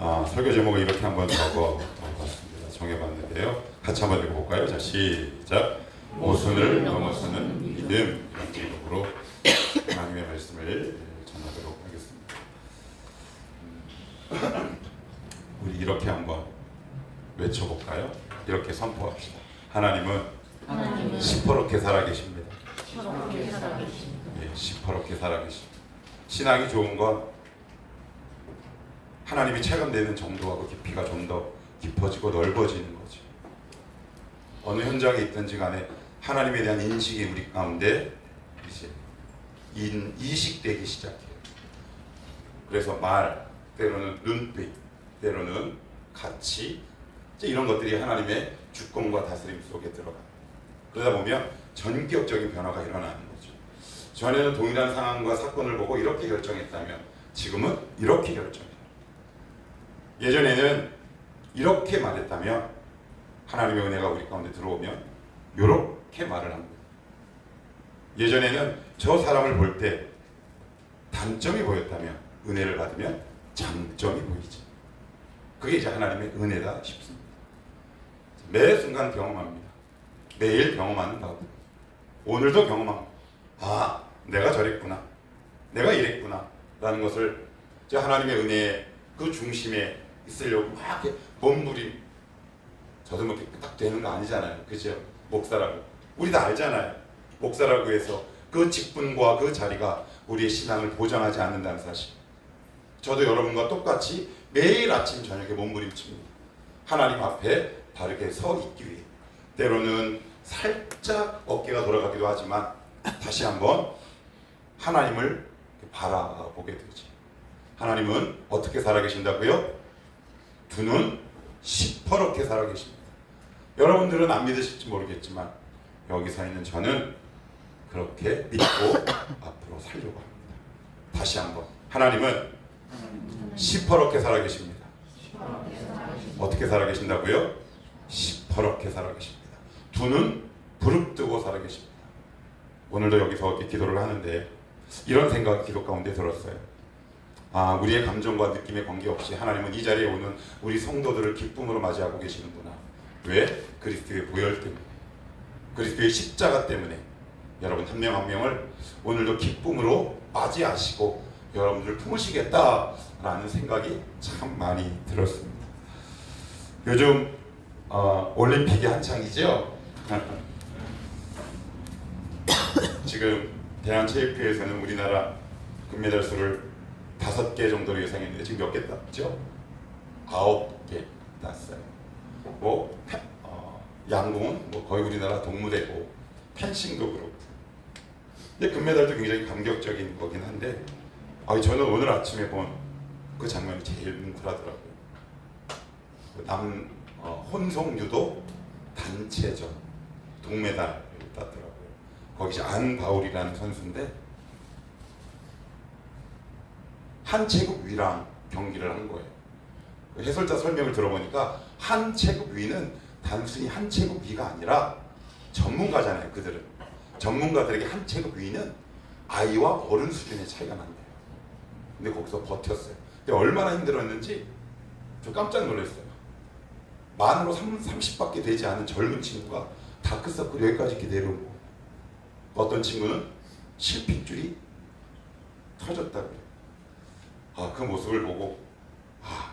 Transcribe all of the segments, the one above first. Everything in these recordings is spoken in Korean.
설교 제목을 이렇게 한번 적어봤습니다. 정해봤는데요. 같이 한번 읽어볼까요? 자, 시작. 모순을 넘어서는 믿음, 이런 제목으로 하나님의 말씀을 전하도록 하겠습니다. 우리 이렇게 한번 외쳐볼까요? 이렇게 선포합시다. 하나님은 시퍼렇게 살아계십니다. 예, 시퍼렇게 살아계십니다. 신앙이 좋은 건 하나님이 체감되는 정도하고 깊이가 좀 더 깊어지고 넓어지는 거죠. 어느 현장에 있든지 간에 하나님에 대한 인식이 우리 가운데 이제 이식되기 시작해요. 그래서 말, 때로는 눈빛, 때로는 가치, 이런 것들이 하나님의 주권과 다스림 속에 들어가요. 그러다 보면 전격적인 변화가 일어나는 거죠. 전에는 동일한 상황과 사건을 보고 이렇게 결정했다면 지금은 이렇게 결정해요. 예전에는 이렇게 말했다면 하나님의 은혜가 우리 가운데 들어오면 이렇게 말을 합니다. 예전에는 저 사람을 볼 때 단점이 보였다면 은혜를 받으면 장점이 보이지. 그게 이제 하나님의 은혜다 싶습니다. 매 순간 경험합니다. 매일 경험하는 바고 오늘도 경험합니다. 내가 저랬구나, 내가 이랬구나 라는 것을 하나님의 은혜의 그 중심에 있으려고 막 이렇게 몸부림. 저도 뭐 이렇게 딱 되는 거 아니잖아요. 그죠? 목사라고 우리 다 알잖아요. 목사라고 해서 그 직분과 그 자리가 우리의 신앙을 보장하지 않는다는 사실. 저도 여러분과 똑같이 매일 아침 저녁에 몸부림칩니다. 하나님 앞에 바르게 서 있기 위해. 때로는 살짝 어깨가 돌아가기도 하지만 다시 한번 하나님을 바라보게 되지. 하나님은 어떻게 살아계신다고요? 두 눈 시퍼렇게 살아계십니다. 여러분들은 안 믿으실지 모르겠지만 여기 서 있는 저는 그렇게 믿고 앞으로 살려고 합니다. 다시 한번, 하나님은 시퍼렇게 살아계십니다. 어떻게 살아계신다고요? 시퍼렇게 살아계십니다. 두 눈 부릅뜨고 살아계십니다. 오늘도 여기서 이렇게 기도를 하는데 이런 생각이 기도 가운데 들었어요. 우리의 감정과 느낌에 관계없이 하나님은 이 자리에 오는 우리 성도들을 기쁨으로 맞이하고 계시는구나. 왜? 그리스도의 보혈 때문에, 그리스도의 십자가 때문에 여러분 한 명 한 명을 오늘도 기쁨으로 맞이하시고 여러분들을 품으시겠다라는 생각이 참 많이 들었습니다. 요즘 올림픽이 한창이죠. 지금 대한체육회에서는 우리나라 금메달 수를 5개 정도로 예상했는데 지금 몇 개 땄죠? 9개 땄어요. 양궁은 거의 우리나라 동무대고 펜싱도 그렇고. 근데 금메달도 굉장히 감격적인 거긴 한데 저는 오늘 아침에 본 그 장면이 제일 뭉클하더라고요. 혼성 유도 단체전 동메달을 땄더라고요. 거기 안바울이라는 선수인데 한 체급 위랑 경기를 한 거예요. 해설자 설명을 들어보니까 한 체급 위는 단순히 한 체급 위가 아니라 전문가잖아요. 그들은 전문가들에게 한 체급 위는 아이와 어른 수준의 차이가 난대요. 근데 거기서 버텼어요. 근데 얼마나 힘들었는지 저 깜짝 놀랐어요. 만으로 30밖에 되지 않은 젊은 친구가 다크서클 여기까지 이렇게 내려오고, 어떤 친구는 실핏줄이 터졌다고요. 그 모습을 보고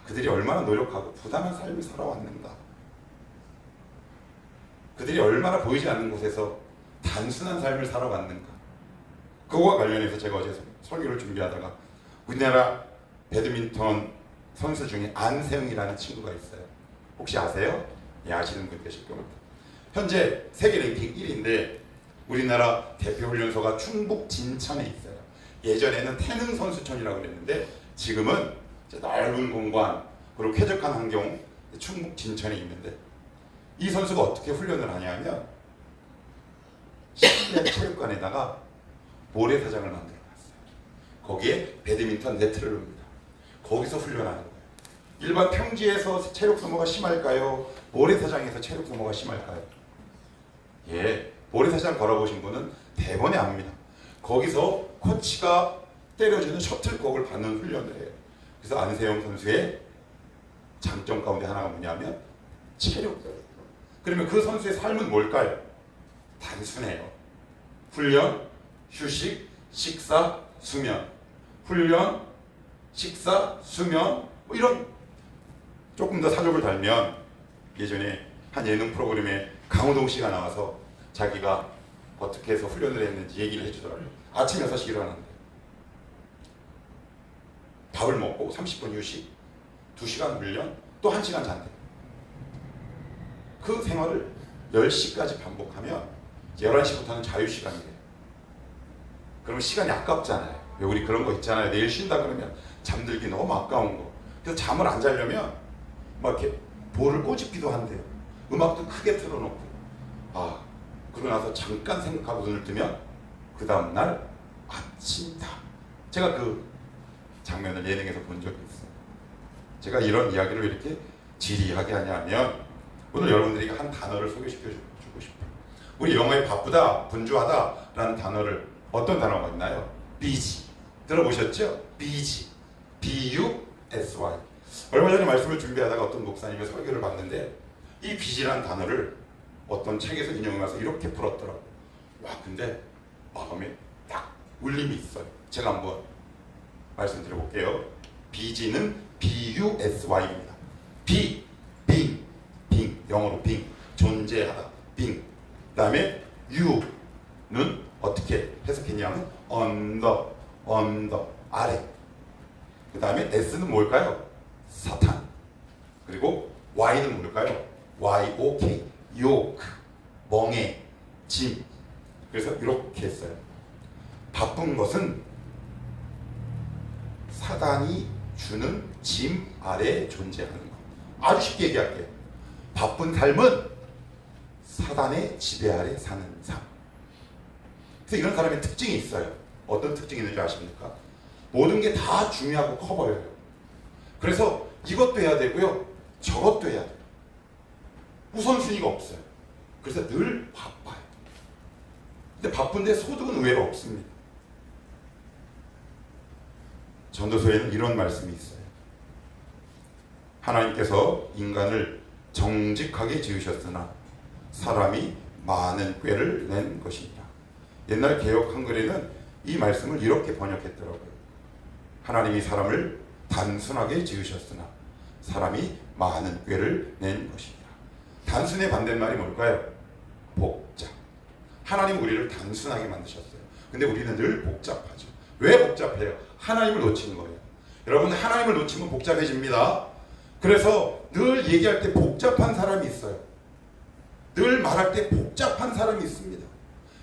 그들이 얼마나 노력하고 부단한 삶을 살아왔는가. 그들이 얼마나 보이지 않는 곳에서 단순한 삶을 살아왔는가. 그거와 관련해서 제가 어제 설교를 준비하다가 우리나라 배드민턴 선수 중에 안세영이라는 친구가 있어요. 혹시 아세요? 예, 아시는 분 계실 겁니다. 현재 세계 랭킹 1위인데 우리나라 대표 훈련소가 충북 진천에 있어요. 예전에는 태릉 선수촌이라고 그랬는데 지금은 넓은 공간 그리고 쾌적한 환경 충북 진천에 있는데, 이 선수가 어떻게 훈련을 하냐면 실내 체육관에다가 모래사장을 만들어놨어요. 거기에 배드민턴 네트를 놓습니다. 거기서 훈련하는 거예요. 일반 평지에서 체력 소모가 심할까요? 모래사장에서 체력 소모가 심할까요? 예, 모래사장 걸어보신 분은 대번에 압니다. 거기서 코치가 때려주는 셔틀콕을 받는 훈련을 해요. 그래서 안세영 선수의 장점 가운데 하나가 뭐냐면 체력적이에요. 그러면 그 선수의 삶은 뭘까요? 단순해요. 훈련, 휴식, 식사, 수면. 훈련, 식사, 수면, 뭐 이런. 조금 더 사족을 달면 예전에 한 예능 프로그램에 강호동 씨가 나와서 자기가 어떻게 해서 훈련을 했는지 얘기를 해주더라고요. 아침 6시 일어났는데 밥을 먹고 30분 휴식, 2시간 훈련, 또 1시간 잔대. 그 생활을 10시까지 반복하면 11시부터는 자유시간이래요. 그러면 시간이 아깝잖아요. 왜 우리 그런 거 있잖아요. 내일 쉰다 그러면 잠들기 너무 아까운 거. 그래서 잠을 안 자려면 막 이렇게 볼을 꼬집기도 한대요. 음악도 크게 틀어놓고. 그러고 나서 잠깐 생각하고 눈을 뜨면 그 다음날 아침이다. 제가 그 장면을 예능에서 본 적이 있어요. 제가 이런 이야기를 왜 이렇게 지리하게 하냐면 오늘 여러분들에게 한 단어를 소개시켜주고 싶어요. 우리 영어에 바쁘다, 분주하다 라는 단어를 어떤 단어가 있나요? busy. 들어보셨죠? busy. B-U-S-Y. 얼마 전에 말씀을 준비하다가 어떤 목사님의 설교를 봤는데 이 busy라는 단어를 어떤 책에서 인용해서 이렇게 풀었더라고요. 와, 근데 마음에 딱 울림이 있어요. 제가 한번 말씀드려볼게요. busy는 B-U-S-Y입니다. B, being, 영어로 being, 존재하다, being. 그 다음에 U는 어떻게 해석했냐면 under, 아래. 그 다음에 S는 뭘까요? 사탄. 그리고 Y는 뭘까요? Y-O-K, yoke, 멍에, 짐. 그래서 이렇게 했어요. 바쁜 것은 사단이 주는 짐 아래에 존재하는 것. 아주 쉽게 얘기할게요. 바쁜 삶은 사단의 지배 아래 사는 삶. 그래서 이런 사람의 특징이 있어요. 어떤 특징이 있는지 아십니까? 모든 게 다 중요하고 커 보여요. 그래서 이것도 해야 되고요, 저것도 해야 돼요. 우선순위가 없어요. 그래서 늘 바빠요. 근데 바쁜데 소득은 의외로 없습니다. 전도서에는 이런 말씀이 있어요. 하나님께서 인간을 정직하게 지으셨으나 사람이 많은 꾀를 낸 것이니라. 옛날 개역 한글에는 이 말씀을 이렇게 번역했더라고요. 하나님이 사람을 단순하게 지으셨으나 사람이 많은 꾀를 낸 것이니라. 단순의 반대말이 뭘까요? 복잡. 하나님은 우리를 단순하게 만드셨어요. 근데 우리는 늘 복잡하죠. 왜 복잡해요? 하나님을 놓친 거예요. 여러분, 하나님을 놓치면 복잡해집니다. 그래서 늘 얘기할 때 복잡한 사람이 있어요. 늘 말할 때 복잡한 사람이 있습니다.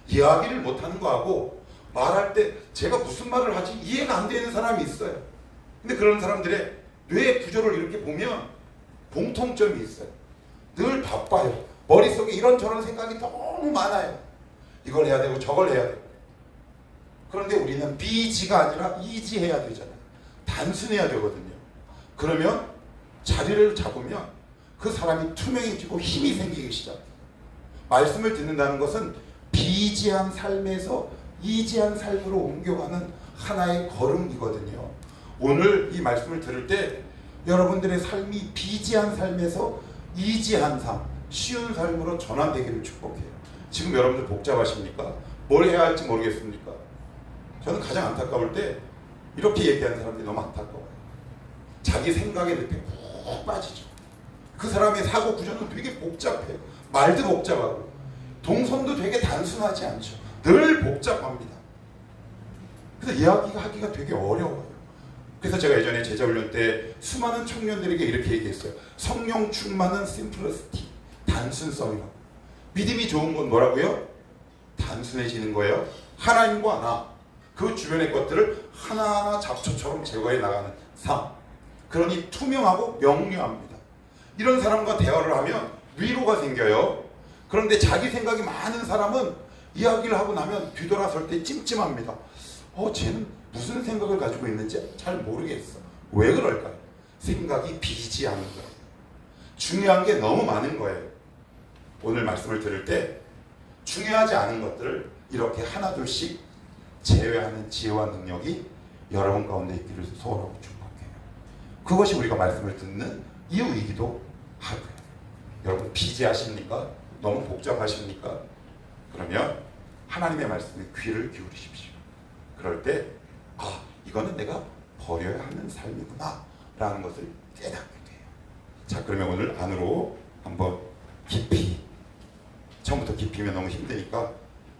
이야기를 못하는 거하고 말할 때 제가 무슨 말을 하지 이해가 안 되는 사람이 있어요. 근데 그런 사람들의 뇌 구조를 이렇게 보면 공통점이 있어요. 늘 바빠요. 머릿속에 이런저런 생각이 너무 많아요. 이걸 해야 되고 저걸 해야 되고. 그런데 우리는 비지가 아니라 이지해야 되잖아요. 단순해야 되거든요. 그러면 자리를 잡으면 그 사람이 투명해지고 힘이 생기기 시작해요. 말씀을 듣는다는 것은 비지한 삶에서 이지한 삶으로 옮겨가는 하나의 걸음이거든요. 오늘 이 말씀을 들을 때 여러분들의 삶이 비지한 삶에서 이지한 삶, 쉬운 삶으로 전환되기를 축복해요. 지금 여러분들 복잡하십니까? 뭘 해야 할지 모르겠습니까? 저는 가장 안타까울 때 이렇게 얘기하는 사람들이 너무 안타까워요. 자기 생각에 늪에 푹 빠지죠. 그 사람의 사고 구조는 되게 복잡해요. 말도 복잡하고 동선도 되게 단순하지 않죠. 늘 복잡합니다. 그래서 이야기가 하기가 되게 어려워요. 그래서 제가 예전에 제자훈련 때 수많은 청년들에게 이렇게 얘기했어요. 성령 충만은 심플러시티, 단순성이라고. 믿음이 좋은 건 뭐라고요? 단순해지는 거예요. 하나님과 나, 그 주변의 것들을 하나하나 잡초처럼 제거해 나가는 삶. 그러니 투명하고 명료합니다. 이런 사람과 대화를 하면 위로가 생겨요. 그런데 자기 생각이 많은 사람은 이야기를 하고 나면 뒤돌아설 때 찜찜합니다. 쟤는 무슨 생각을 가지고 있는지 잘 모르겠어. 왜 그럴까요? 생각이 비지하는 거예요. 중요한 게 너무 많은 거예요. 오늘 말씀을 들을 때 중요하지 않은 것들을 이렇게 하나둘씩 제외하는 지혜와 능력이 여러분 가운데 있기를 소원하고 축복해요. 그것이 우리가 말씀을 듣는 이유이기도 하고요. 여러분 비제하십니까? 너무 복잡하십니까? 그러면 하나님의 말씀에 귀를 기울이십시오. 그럴 때 이거는 내가 버려야 하는 삶이구나 라는 것을 깨닫게 돼요. 자, 그러면 오늘 안으로 한번 깊이, 처음부터 깊이면 너무 힘드니까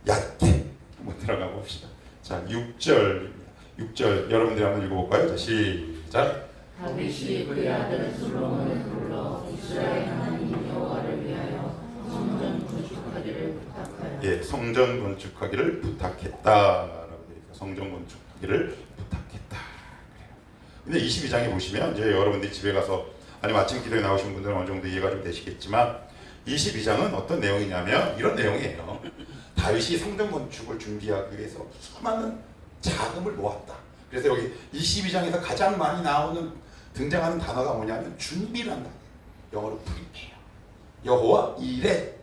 얕게 한번 들어가 봅시다. 자, 6절입니다. 6절 여러분들이 한번 읽어볼까요? 자, 시작. 다윗이 그의 아들 솔로몬을 불러 이스라엘 하나님 여호와를 위하여 성전 건축하기를 부탁하여. 예, 성전 건축하기를 부탁했다라고 되어 있어요. 성전 건축하기를 부탁했다. 근데 22장에 보시면 이제 여러분들이 집에 가서 아니면 아침 기도에 나오신 분들은 어느 정도 이해가 좀 되시겠지만 22장은 어떤 내용이냐면 이런 내용이에요. 다윗이 성전 건축을 준비하기 위해서 수많은 자금을 모았다. 그래서 여기 22장에서 가장 많이 등장하는 단어가 뭐냐면 준비란 단어예요. 영어로 prepare. 여호와 일에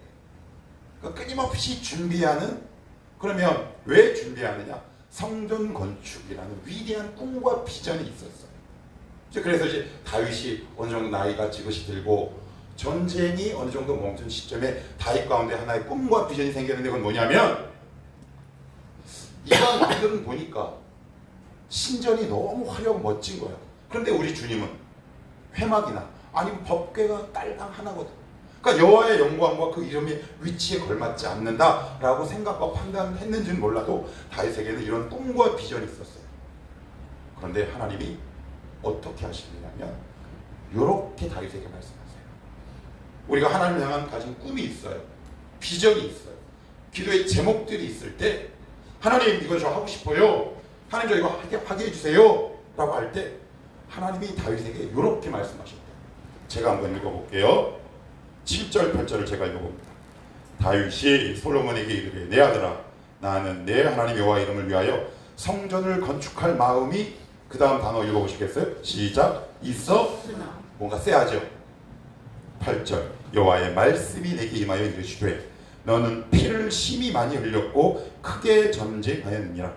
끊임없이 준비하는. 그러면 왜 준비하느냐? 성전 건축이라는 위대한 꿈과 비전이 있었어요. 그래서 이제 다윗이 어느 정도 나이가 지긋이 들고 전쟁이 어느 정도 멈춘 시점에 다윗 가운데 하나의 꿈과 비전이 생겼는데 그건 뭐냐면 이방 인들은 보니까 신전이 너무 화려하고 멋진 거예요. 그런데 우리 주님은 회막이나 아니면 법궤가 딸랑 하나거든. 그러니까 여호와의 영광과 그 이름의 위치에 걸맞지 않는다라고 생각과 판단했는지는 몰라도 다윗에게는 이런 꿈과 비전이 있었어요. 그런데 하나님이 어떻게 하시느냐면 이렇게 다윗에게 말씀하세요. 우리가 하나님을 향한 가진 꿈이 있어요. 비전이 있어요. 기도의 제목들이 있을 때 하나님 이거 저 하고 싶어요. 하나님 저 이거 하게 해주세요 라고 할 때 하나님이 다윗에게 이렇게 말씀하셨대요. 제가 한번 읽어볼게요. 7절 8절을 제가 읽어봅니다. 다윗이 솔로몬에게 이르되 내 아들아 나는 내 하나님 여호와 이름을 위하여 성전을 건축할 마음이, 그 다음 단어 읽어보시겠어요? 시작. 있어. 뭔가 쎄하죠. 8절 여호와의 말씀이 내게 임하여 이르시되 너는 피를 심히 많이 흘렸고 크게 전쟁하였느니라.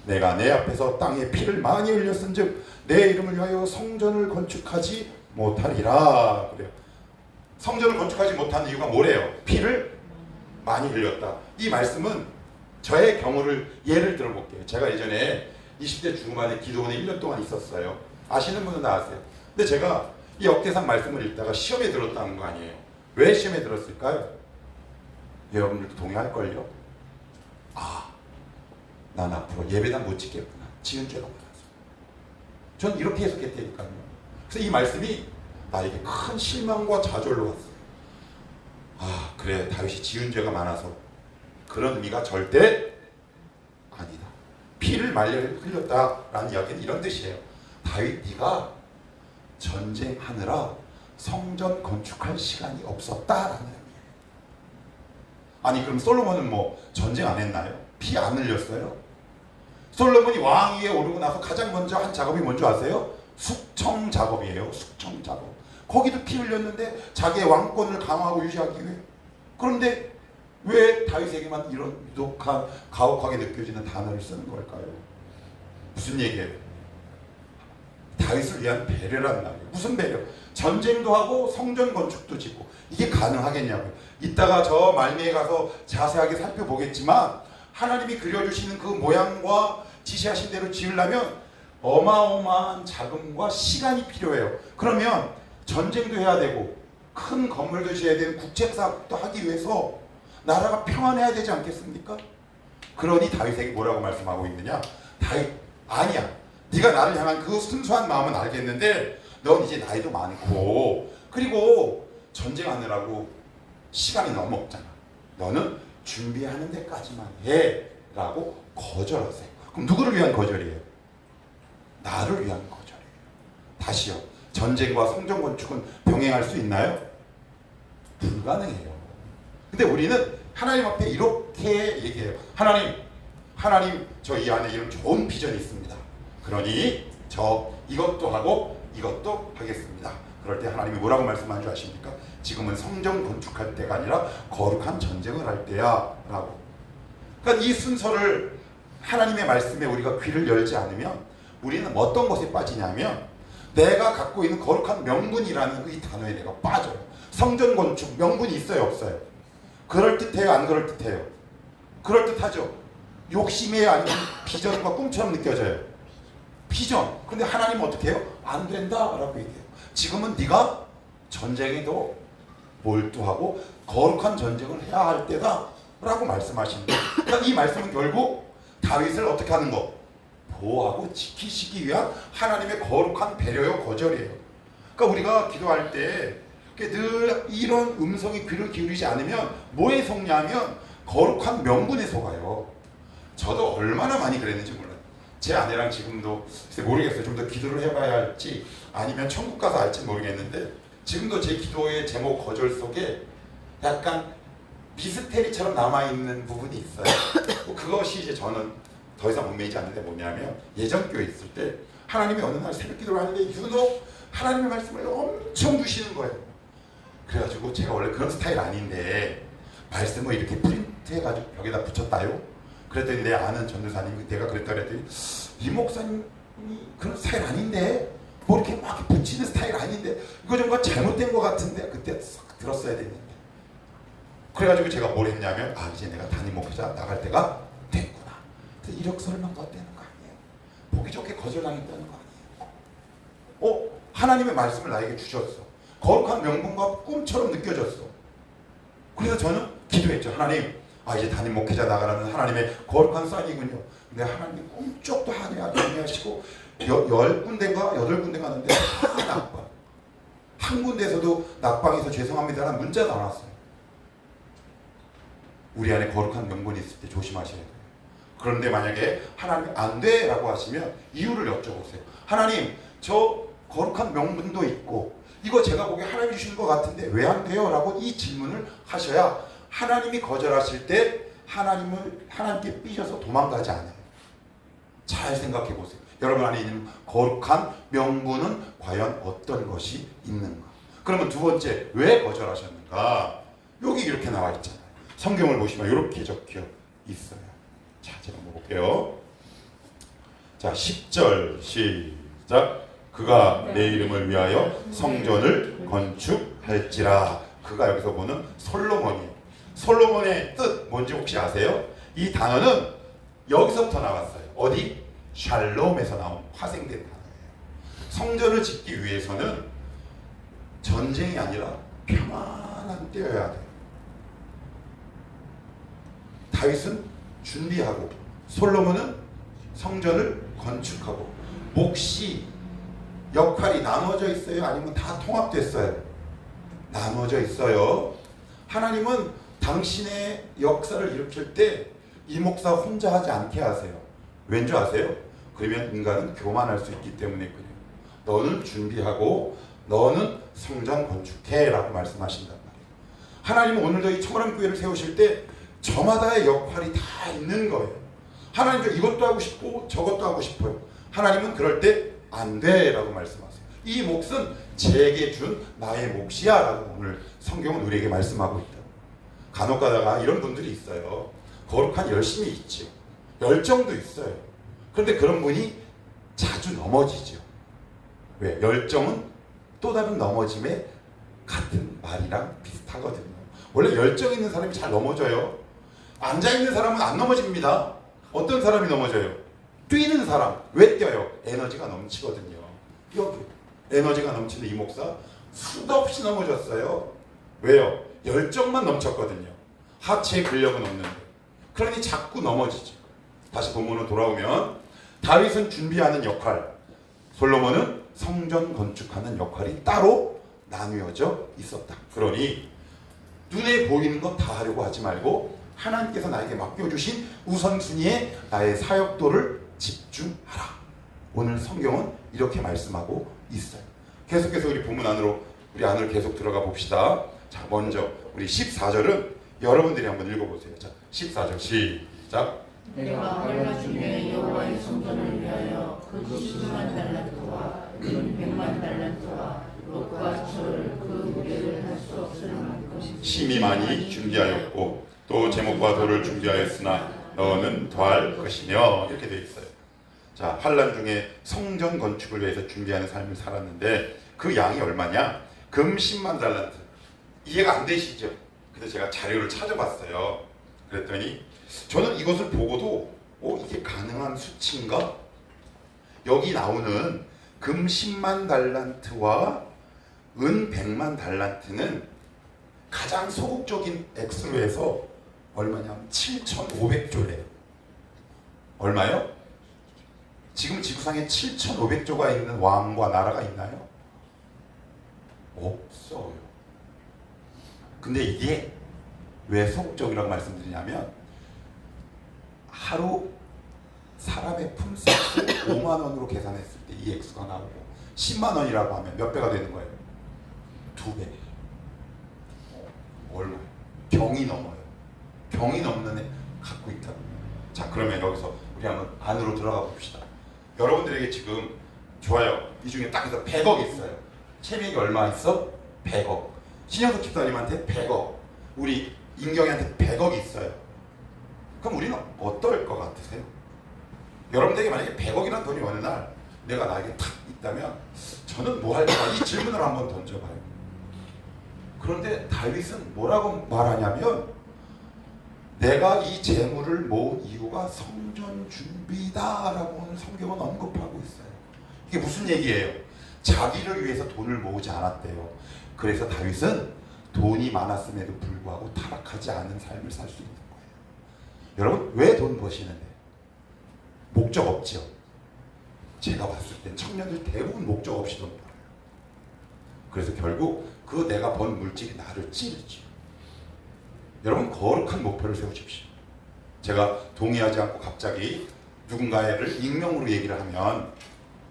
내가 내 앞에서 땅에 피를 많이 흘렸은즉 내 이름을 위하여 성전을 건축하지 못하리라. 그래요. 성전을 건축하지 못한 이유가 뭐래요? 피를 많이 흘렸다. 이 말씀은 저의 경우를 예를 들어볼게요. 제가 예전에 20대 중반에 기도원에 1년 동안 있었어요. 아시는 분은 다 아세요. 근데 제가 이 역대상 말씀을 읽다가 시험에 들었다는 거 아니에요. 왜 시험에 들었을까요? 여러분들도 동의할걸요? 난 앞으로 예배당 못 지겠구나. 지은 죄가 많아서. 전 이렇게 해석했다니까요. 그래서 이 말씀이 나에게 큰 실망과 좌절로 왔어요. 그래, 다윗이 지은 죄가 많아서. 그런 의미가 절대 아니다. 피를 많이 흘렸다라는 이야기는 이런 뜻이에요. 다윗 네가 전쟁하느라 성전 건축할 시간이 없었다라는 의미예요. 아니 그럼 솔로몬은 뭐 전쟁 안 했나요? 피 안 흘렸어요? 솔로몬이 왕위에 오르고 나서 가장 먼저 한 작업이 뭔지 아세요? 숙청 작업이에요. 숙청 작업. 거기도 피 흘렸는데 자기의 왕권을 강화하고 유지하기 위해. 그런데 왜 다윗에게만 이런 유독한 가혹하게 느껴지는 단어를 쓰는 걸까요? 무슨 얘기예요? 다윗을 위한 배려란 말이에요. 무슨 배려? 전쟁도 하고 성전 건축도 짓고. 이게 가능하겠냐고요. 이따가 저 말미에 가서 자세하게 살펴보겠지만 하나님이 그려주시는 그 모양과 지시하신 대로 지으려면 어마어마한 자금과 시간이 필요해요. 그러면 전쟁도 해야 되고 큰 건물도 지어야 되는 국책사업도 하기 위해서 나라가 평안해야 되지 않겠습니까? 그러니 다윗에게 뭐라고 말씀하고 있느냐? 다윗, 아니야. 네가 나를 향한 그 순수한 마음은 알겠는데 넌 이제 나이도 많고 그리고 전쟁하느라고 시간이 너무 없잖아. 너는 준비하는 데까지만 해 라고 거절하세요. 그럼 누구를 위한 거절이에요? 나를 위한 거절이에요. 다시요. 전쟁과 성전 건축은 병행할 수 있나요? 불가능해요. 근데 우리는 하나님 앞에 이렇게 얘기해요. 하나님 저 이 안에 이런 좋은 비전이 있습니다. 그러니 저 이것도 하고 이것도 하겠습니다. 그럴 때 하나님이 뭐라고 말씀하는 줄 아십니까? 지금은 성전 건축할 때가 아니라 거룩한 전쟁을 할 때야 라고. 그러니까 이 순서를 하나님의 말씀에 우리가 귀를 열지 않으면 우리는 어떤 것에 빠지냐면 내가 갖고 있는 거룩한 명분이라는 그 이 단어에 내가 빠져요. 성전 건축 명분이 있어요, 없어요? 그럴듯해요, 안 그럴듯해요? 그럴듯하죠. 욕심이 아니면 비전과 꿈처럼 느껴져요. 비전. 근데 하나님은 어떻게 해요? 안 된다라고 얘기해요. 지금은 네가 전쟁에도 몰두하고 거룩한 전쟁을 해야 할 때다 라고 말씀하시는 거예요. 그러니까 이 말씀은 결국 다윗을 어떻게 하는 거? 보호하고 지키시기 위한 하나님의 거룩한 배려요, 거절이에요. 그러니까 우리가 기도할 때 늘 이런 음성이 귀를 기울이지 않으면 뭐에 속냐면 거룩한 명분에 속아요. 저도 얼마나 많이 그랬는지 몰라요. 제 아내랑 지금도 모르겠어요. 좀 더 기도를 해봐야 할지 아니면 천국 가서 알지 모르겠는데 지금도 제 기도의 제목 거절 속에 약간 미스테리처럼 남아있는 부분이 있어요. 그것이 이제 저는 더 이상 얽매이지 않는데 뭐냐면 예전 교회 있을 때 하나님이 어느 날 새벽 기도를 하는데 유독 하나님의 말씀을 엄청 주시는 거예요. 그래가지고 제가 원래 그런 스타일 아닌데 말씀을 이렇게 프린트해가지고 벽에다 붙였다요. 그랬더니 내 아는 전도사님이 내가 그랬다 그랬더니 이 목사님이 그런 스타일 아닌데 뭐 이렇게 막 붙이는 스타일 아닌데 이거 좀 잘못된 것 같은데 그때 싹 들었어야 됐는데 그래가지고 제가 뭘 했냐면 이제 내가 담임 목회자 나갈 때가 됐구나. 그래서 이력서를 막 넣었다는 거 아니에요. 보기 좋게 거절당했다는 거 아니에요. 하나님의 말씀을 나에게 주셨어. 거룩한 명분과 꿈처럼 느껴졌어. 그래서 저는 기도했죠. 하나님, 이제 담임 목회자 나가라는 하나님의 거룩한 사인이군요. 근데 하나님 꿈쩍도 하시고 10군데인가 8군데 가는데 다 낙방. 한 군데에서도 낙방해서 죄송합니다라는 문자가 나왔어요. 우리 안에 거룩한 명분이 있을 때 조심하셔야 돼요. 그런데 만약에 하나님이 안 돼라고 하시면 이유를 여쭤보세요. 하나님, 저 거룩한 명분도 있고 이거 제가 보기에 하나님이 주신 것 같은데 왜 안 돼요? 라고 이 질문을 하셔야 하나님이 거절하실 때 하나님께 삐져서 도망가지 않아요. 잘 생각해 보세요. 여러분 안에 있는 거룩한 명분은 과연 어떤 것이 있는가? 그러면 두 번째, 왜 거절하셨는가? 여기 이렇게 나와 있잖아요. 성경을 보시면 이렇게 적혀 있어요. 자, 제가 한번 볼게요. 자, 10절 시작. 그가 내 이름을 위하여 성전을 건축할지라. 그가 여기서 보는 솔로몬이에요. 솔로몬의 뜻 뭔지 혹시 아세요? 이 단어는 여기서부터 나왔어요. 어디? 샬롬에서 나온 파생된 단어예요. 성전을 짓기 위해서는 전쟁이 아니라 평안한 때여야 돼요. 다윗은 준비하고 솔로몬은 성전을 건축하고 몫이 역할이 나눠져 있어요? 아니면 다 통합됐어요? 나눠져 있어요. 하나님은 당신의 역사를 일으킬 때 이 목사 혼자 하지 않게 하세요. 왠지 아세요? 그러면 인간은 교만할 수 있기 때문에 그래요. 너는 준비하고 너는 성전 건축해 라고 말씀하신단 말이에요. 하나님은 오늘도 이 청원함 교회를 세우실 때 저마다의 역할이 다 있는 거예요. 하나님도 이것도 하고 싶고 저것도 하고 싶어요. 하나님은 그럴 때 안 돼 라고 말씀하세요. 이 몫은 제게 준 나의 몫이야 라고 오늘 성경은 우리에게 말씀하고 있다. 간혹 가다가 이런 분들이 있어요. 거룩한 열심이 있죠. 열정도 있어요. 그런데 그런 분이 자주 넘어지죠. 왜? 열정은 또 다른 넘어짐에 같은 말이랑 비슷하거든요. 원래 열정 있는 사람이 잘 넘어져요. 앉아있는 사람은 안 넘어집니다. 어떤 사람이 넘어져요? 뛰는 사람. 왜 뛰어요? 에너지가 넘치거든요. 여기 에너지가 넘치는 이 목사 수도 없이 넘어졌어요. 왜요? 열정만 넘쳤거든요. 하체의 근력은 없는데. 그러니 자꾸 넘어지죠. 다시 본문으로 돌아오면 다윗은 준비하는 역할, 솔로몬은 성전 건축하는 역할이 따로 나뉘어져 있었다. 그러니 눈에 보이는 것 다 하려고 하지 말고 하나님께서 나에게 맡겨주신 우선순위에 나의 사역도를 집중하라. 오늘 성경은 이렇게 말씀하고 있어요. 계속해서 우리 본문 안으로 계속 들어가 봅시다. 자, 먼저 우리 14절은 여러분들이 한번 읽어보세요. 자, 14절 시작. 내가 중에 여호와의 성전을 위하여 그 10만 달란트와 그 100만 달란트와 롯과 철 그 무게를 할 수 없을 만큼 심히 많이 준비하였고 또 제목과 돌을 준비하였으나 너는 더할 것이며 이렇게 되어 있어요. 자, 환란 중에 성전 건축을 위해서 준비하는 삶을 살았는데 그 양이 얼마냐? 금 10만 달란트. 이해가 안 되시죠? 그래서 제가 자료를 찾아봤어요. 그랬더니 저는 이것을 보고도 이게 가능한 수치인가? 여기 나오는 금 10만 달란트와 은 100만 달란트는 가장 소극적인 액수로 해서 얼마냐면 7,500조래요. 얼마요? 지금 지구상에 7,500조가 있는 왕과 나라가 있나요? 없어요. 근데 이게 왜 소극적이라고 말씀드리냐면 하루 사람의 품삯을 5만 원으로 계산했을 때 이 액수가 나오고 10만 원이라고 하면 몇 배가 되는 거예요? 2배. 얼마요? 경이 넘어요. 경이 넘는 애 갖고 있다. 자, 그러면 여기서 우리 한번 안으로 들어가 봅시다. 여러분들에게 지금 좋아요. 이 중에 딱 해서 100억 있어요. 채민이 얼마 있어? 100억. 신영석 집사님한테 100억. 우리 인경이한테 100억 있어요. 그럼 우리는 어떨 것 같으세요? 여러분들에게 만약에 100억이라는 돈이 어느 날 내가 나에게 탁 있다면 저는 뭐 할까? 이 질문을 한번 던져봐요. 그런데 다윗은 뭐라고 말하냐면 내가 이 재물을 모은 이유가 성전 준비다라고 성경은 언급하고 있어요. 이게 무슨 얘기예요? 자기를 위해서 돈을 모으지 않았대요. 그래서 다윗은 돈이 많았음에도 불구하고 타락하지 않은 삶을 살 수 있는 거예요. 여러분, 왜 돈 버시는데? 목적 없죠? 제가 봤을 땐 청년들 대부분 목적 없이 돈 벌어요. 그래서 결국 그 내가 번 물질이 나를 찌르죠. 여러분, 거룩한 목표를 세우십시오. 제가 동의하지 않고 갑자기 누군가를 익명으로 얘기를 하면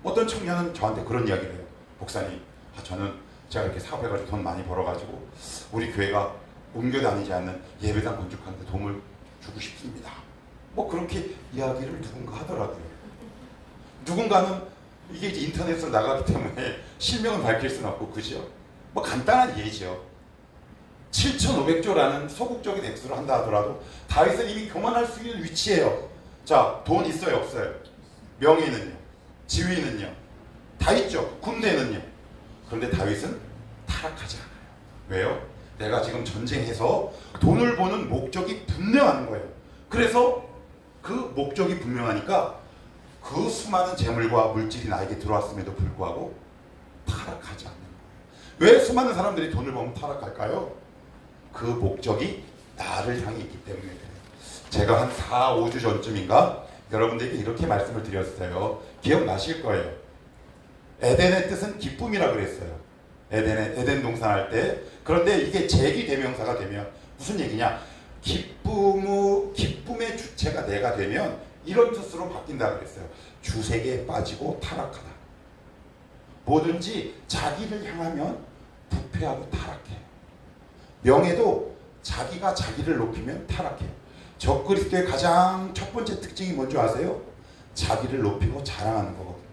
어떤 청년은 저한테 그런 이야기를 해요. 목사님, 저는 제가 이렇게 사업해가지고 돈 많이 벌어가지고 우리 교회가 옮겨 다니지 않는 예배당 건축하는데 도움을 주고 싶습니다. 뭐 그렇게 이야기를 누군가 하더라고요. 누군가는 이게 이제 인터넷으로 나가기 때문에 실명은 밝힐 수는 없고, 그죠? 뭐 간단한 예죠. 7,500조라는 소극적인 액수를 한다 하더라도 다윗은 이미 교만할 수 있는 위치예요. 자, 돈 있어요, 없어요? 명예는요? 지위는요? 다 있죠. 군대는요? 그런데 다윗은 타락하지 않아요. 왜요? 내가 지금 전쟁해서 돈을 버는 목적이 분명한 거예요. 그래서 그 목적이 분명하니까 그 수많은 재물과 물질이 나에게 들어왔음에도 불구하고 타락하지 않는 거예요. 왜 수많은 사람들이 돈을 벌면 타락할까요? 그 목적이 나를 향해 있기 때문에 그래요. 제가 한 4, 5주 전쯤인가 여러분들에게 이렇게 말씀을 드렸어요. 기억나실 거예요. 에덴의 뜻은 기쁨이라 그랬어요. 에덴 동산할 때. 그런데 이게 제기대명사가 되면 무슨 얘기냐? 기쁨의 주체가 내가 되면 이런 뜻으로 바뀐다 그랬어요. 주색에 빠지고 타락하다. 뭐든지 자기를 향하면 부패하고 타락해요. 명예도 자기가 자기를 높이면 타락해요. 적그리스도의 가장 첫 번째 특징이 뭔지 아세요? 자기를 높이고 자랑하는 거거든요.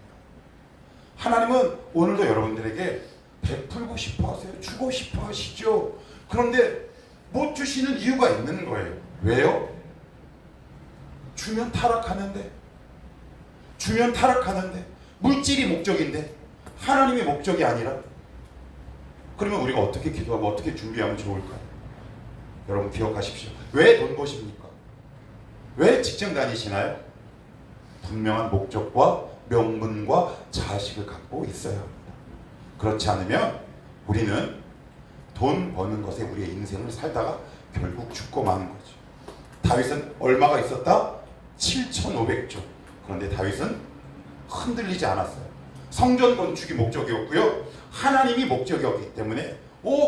하나님은 오늘도 여러분들에게 베풀고 싶어 하세요. 주고 싶어 하시죠. 그런데 못 주시는 이유가 있는 거예요. 왜요? 주면 타락하는데. 물질이 목적인데 하나님의 목적이 아니라. 그러면 우리가 어떻게 기도하고 어떻게 준비하면 좋을까요? 여러분 기억하십시오. 왜 돈 버십니까? 왜 직장 다니시나요? 분명한 목적과 명분과 자식을 갖고 있어야 합니다. 그렇지 않으면 우리는 돈 버는 것에 우리의 인생을 살다가 결국 죽고 마는 거죠. 다윗은 얼마가 있었다? 7,500조. 그런데 다윗은 흔들리지 않았어요. 성전 건축이 목적이었고요. 하나님이 목적이었기 때문에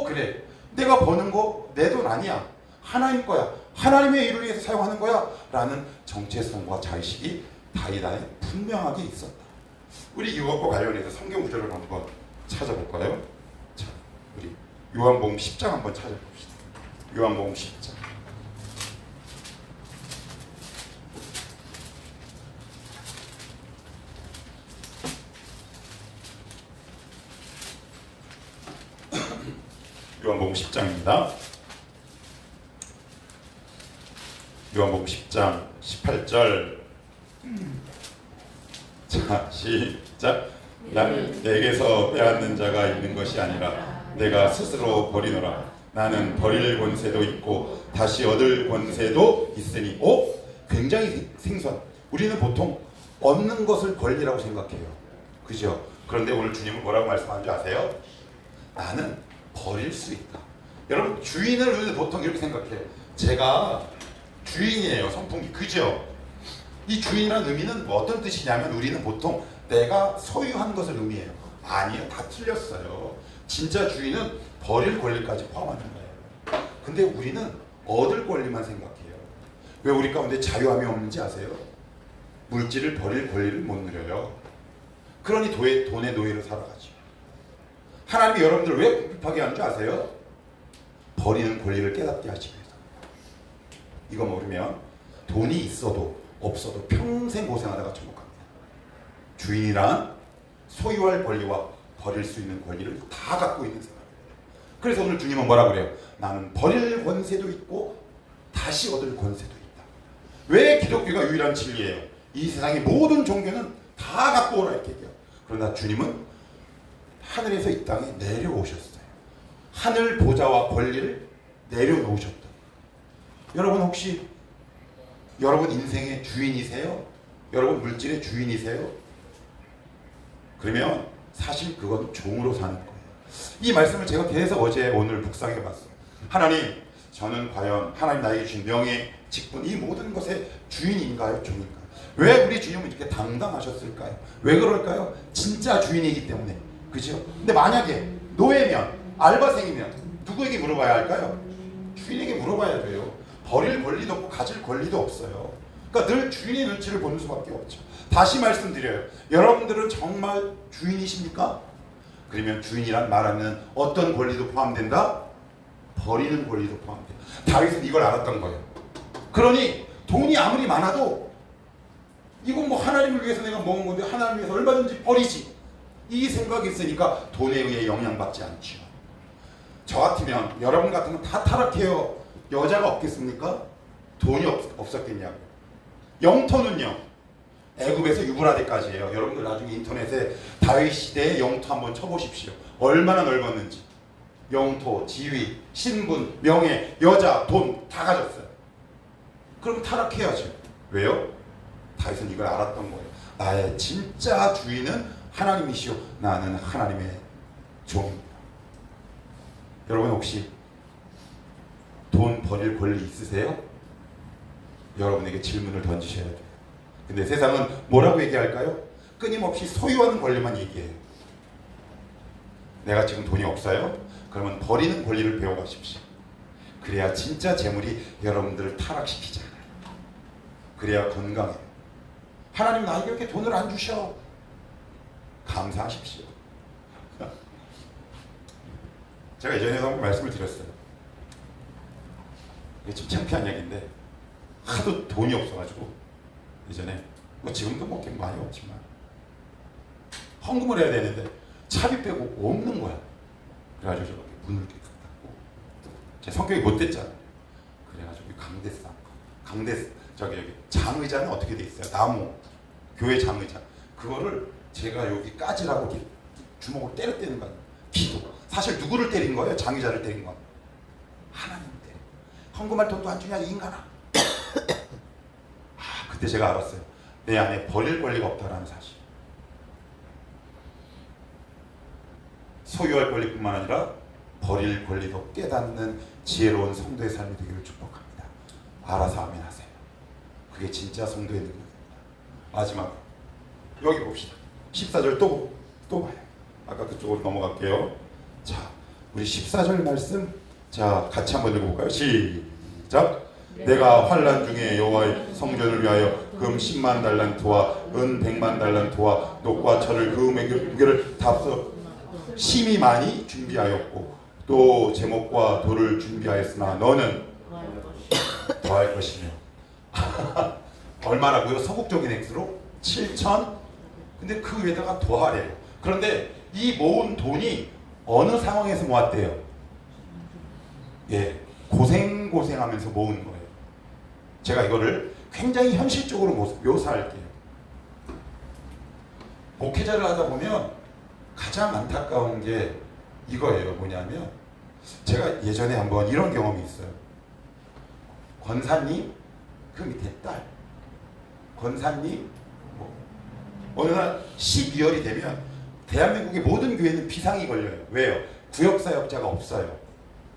그래, 내가 버는 거 내 돈 아니야. 하나님 거야. 하나님의 일을 위해서 사용하는 거야. 라는 정체성과 자의식이 다윗 안에 분명하게 있었다. 우리 이것과 관련해서 성경 구절을 한번 찾아볼까요? 자, 우리 요한복음 10장 한번 찾아봅시다. 요한복음 10장. 요한복음 10장입니다. 요한복음 10장 18절. 자, 시작. 내게서 빼앗는 자가 있는 것이 아니라 내가 스스로 버리노라. 나는 버릴 권세도 있고 다시 얻을 권세도 있으니. 굉장히 생소한. 우리는 보통 얻는 것을 권리라고 생각해요. 그죠? 그런데 오늘 주님은 뭐라고 말씀하는 줄 아세요? 나는 버릴 수 있다. 여러분, 주인을 우리는 보통 이렇게 생각해요. 제가 주인이에요, 선풍기. 그죠? 이 주인이라는 의미는 어떤 뜻이냐면 우리는 보통 내가 소유한 것을 의미해요. 아니요, 다 틀렸어요. 진짜 주인은 버릴 권리까지 포함하는 거예요. 근데 우리는 얻을 권리만 생각해요. 왜 우리 가운데 자유함이 없는지 아세요? 물질을 버릴 권리를 못 누려요. 그러니 돈의 노예로 살아가죠. 하나님이 여러분들 왜 궁핍하게 하는 줄 아세요? 버리는 권리를 깨닫게 하시기 위해서. 이거 모르면 돈이 있어도 없어도 평생 고생하다가 천국합니다. 주인이란 소유할 권리와 버릴 수 있는 권리를 다 갖고 있는 사람이에요. 그래서 오늘 주님은 뭐라 그래요? 나는 버릴 권세도 있고 다시 얻을 권세도 있다. 왜 기독교가 유일한 진리예요? 이 세상의 모든 종교는 다 갖고 오라 이렇게 얘기해요. 그러나 주님은 하늘에서 이 땅에 내려오셨어요. 하늘 보좌와 권리를 내려놓으셨다. 여러분 혹시 여러분 인생의 주인이세요? 여러분 물질의 주인이세요? 그러면 사실 그건 종으로 사는 거예요. 이 말씀을 제가 계속 어제 오늘 묵상해 봤어요. 하나님, 저는 과연 하나님 나에게 주신 명예, 직분 이 모든 것의 주인인가요? 종인가요? 왜 우리 주님은 이렇게 당당하셨을까요? 왜 그럴까요? 진짜 주인이기 때문에. 그죠? 근데 만약에 노예면, 알바생이면 누구에게 물어봐야 할까요? 주인에게 물어봐야 돼요. 버릴 권리도 없고 가질 권리도 없어요. 그러니까 늘 주인의 눈치를 보는 수밖에 없죠. 다시 말씀드려요. 여러분들은 정말 주인이십니까? 그러면 주인이란 말하는 어떤 권리도 포함된다? 버리는 권리도 포함돼요. 다윗은 이걸 알았던 거예요. 그러니 돈이 아무리 많아도 이건 뭐 하나님을 위해서 내가 모은 건데 하나님을 위해서 얼마든지 버리지. 이 생각이 있으니까 돈에 의해 영향받지 않죠. 저 같으면 여러분 같으면 다 타락해요. 여자가 없겠습니까? 돈이 없었겠냐고. 영토는요. 애굽에서 유브라데까지예요. 여러분들 나중에 인터넷에 다윗 시대의 영토 한번 쳐보십시오. 얼마나 넓었는지. 영토, 지위, 신분, 명예, 여자, 돈 다 가졌어요. 그럼 타락해야죠. 왜요? 다윗은 이걸 알았던 거예요. 나의 진짜 주인은 하나님이시오. 나는 하나님의 종입니다. 여러분 혹시 돈 버릴 권리 있으세요? 여러분에게 질문을 던지셔야 돼요. 근데 세상은 뭐라고 얘기할까요? 끊임없이 소유하는 권리만 얘기해요. 내가 지금 돈이 없어요? 그러면 버리는 권리를 배워가십시오. 그래야 진짜 재물이 여러분들을 타락시키지 않아요. 그래야 건강해요. 하나님 나에게 이렇게 돈을 안 주셔. 감사하십시오. 제가 예전에 한번 말씀을 드렸어요. 이게 좀 창피한 얘기인데 하도 돈이 없어가지고 예전에 뭐 지금도 뭐 많이 없지만 헌금을 해야 되는데 차비 빼고 없는 거야. 그래가지고 저렇게 문을 이렇게 닫고 제 성격이 못됐잖아요. 그래가지고 강대 저기 여기 장의자는 어떻게 돼 있어요? 나무 교회 장의자 그거를 제가 여기 까지라고 이렇게 주먹으로 때렸대는 거예요. 기도. 사실 누구를 때린 거예요? 장의자를 때린 거예요. 하나님 때린 거예요. 헌금할 돈도 안 주냐 이 인간아. 그때 제가 알았어요. 내 안에 버릴 권리가 없다라는 사실. 소유할 권리뿐만 아니라 버릴 권리도 깨닫는 지혜로운 성도의 삶이 되기를 축복합니다. 알아서 아멘하세요. 그게 진짜 성도의 능력입니다. 마지막 여기 봅시다. 14절 또 봐요. 아까 그쪽으로 넘어갈게요. 자, 우리 14절 말씀 자 같이 한번 읽어볼까요? 시작. 내가 환난 중에 여호와의 성전을 위하여 금 10만 달란트와 은 100만 달란트와 녹과 철을 그 무게를 답서 심히 많이 준비하였고 또 제목과 돌을 준비하였으나 너는 더할 것이며 얼마라고요? 소극적인 액수로 7천. 근데 그 위에다가 더하래요. 그런데 이 모은 돈이 어느 상황에서 모았대요? 예, 고생하면서 모은 거예요. 제가 이거를 굉장히 현실적으로 묘사할게요. 목회자를 하다 보면 가장 안타까운 게 이거예요. 뭐냐면 제가 예전에 한번 이런 경험이 있어요. 권사님 그 밑에 딸 권사님 어느 날 12월이 되면 대한민국의 모든 교회는 비상이 걸려요. 왜요? 구역사역자가 없어요.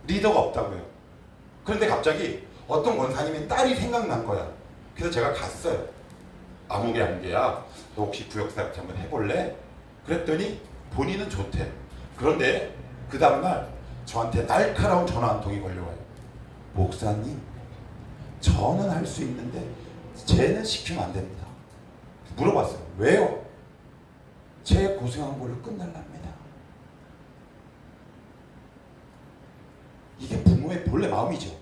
리더가 없다고요. 그런데 갑자기 어떤 권사님의 딸이 생각난 거야. 그래서 제가 갔어요. 아무개 안개야. 너 혹시 구역사역자 한번 해볼래? 그랬더니 본인은 좋대. 그런데 그 다음날 저한테 날카로운 전화 한 통이 걸려와요. 목사님, 저는 할 수 있는데 쟤는 시키면 안 됩니다. 물어봤어요. 왜요? 제 고생한 걸로 끝날랍니다. 이게 부모의 본래 마음이죠.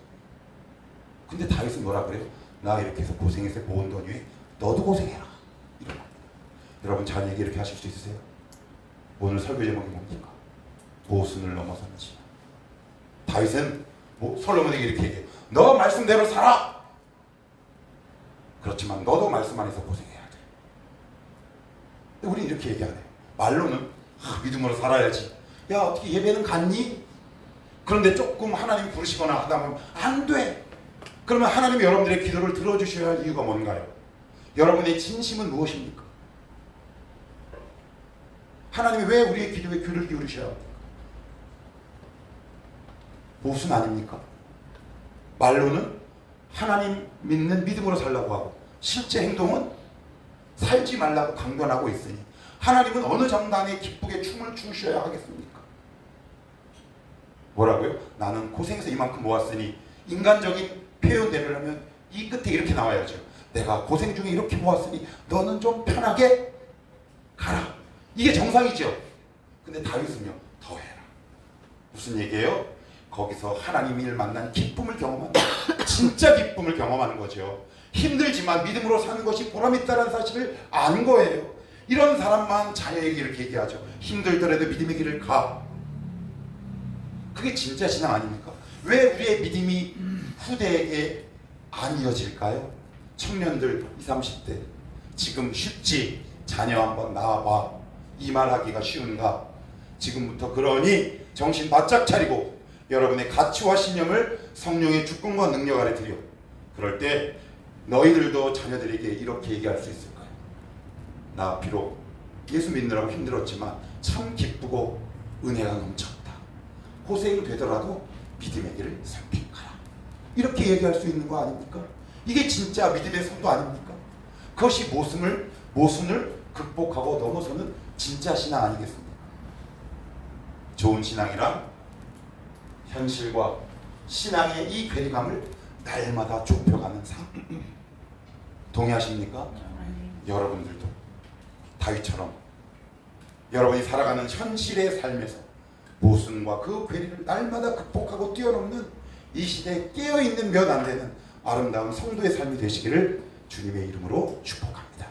근데 다윗은 뭐라 그래요? 나 이렇게 해서 고생해서 모은 돈 위에 너도 고생해라. 이런 겁니다. 여러분 자녀에게 이렇게 하실 수 있으세요? 오늘 설교 제목이 뭡니까? 모순을 넘어서는 신앙. 다윗은 솔로몬에게 이렇게 얘기해요. 너 말씀대로 살아. 그렇지만 너도 말씀 안에서 고생해야 돼. 근데 우리는 이렇게 얘기 안 해요. 말로는 믿음으로 살아야지. 야 어떻게 예배는 갔니? 그런데 조금 하나님 부르시거나 하다 보면 안 돼. 그러면 하나님이 여러분들의 기도를 들어주셔야 할 이유가 뭔가요? 여러분의 진심은 무엇입니까? 하나님이 왜 우리의 기도에 귀를 기울이셔야 합니까? 모순 아닙니까? 말로는 하나님 믿는 믿음으로 살라고 하고 실제 행동은 살지 말라고 강변하고 있으니 하나님은 어느 정당에 기쁘게 춤을 추셔야 하겠습니까? 뭐라고요? 나는 고생해서 이만큼 모았으니 인간적인 표현대로 하면 이 끝에 이렇게 나와야죠. 내가 고생 중에 이렇게 모았으니 너는 좀 편하게 가라. 이게 정상이죠. 근데 다윗은요, 더 해라. 무슨 얘기예요? 거기서 하나님을 만난 기쁨을 경험하는 진짜 기쁨을 경험하는 거죠. 힘들지만 믿음으로 사는 것이 보람있다는 사실을 아는 거예요. 이런 사람만 자녀에게 이렇게 얘기하죠. 힘들더라도 믿음의 길을 가. 그게 진짜 신앙 아닙니까? 왜 우리의 믿음이 후대에게 안 이어질까요? 청년들 20, 30대 지금 쉽지? 자녀 한번 낳아봐. 이 말하기가 쉬운가? 지금부터 그러니 정신 바짝 차리고 여러분의 가치와 신념을 성령의 주권과 능력 아래 드려. 그럴 때 너희들도 자녀들에게 이렇게 얘기할 수 있을 거예요. 나 비록 예수 믿느라고 힘들었지만 참 기쁘고 은혜가 넘쳤다. 고생이 되더라도 믿음의 길을 살필 가라. 이렇게 얘기할 수 있는 거 아닙니까? 이게 진짜 믿음의 성도 아닙니까? 그것이 모순을 극복하고 넘어서는 진짜 신앙 아니겠습니까? 좋은 신앙이란 현실과 신앙의 이 괴리감을 날마다 좁혀가는 삶. 동의하십니까? 여러분들도 다윗처럼 여러분이 살아가는 현실의 삶에서 모순과 그 괴리를 날마다 극복하고 뛰어넘는 이 시대에 깨어있는 몇 안 되는 아름다운 성도의 삶이 되시기를 주님의 이름으로 축복합니다.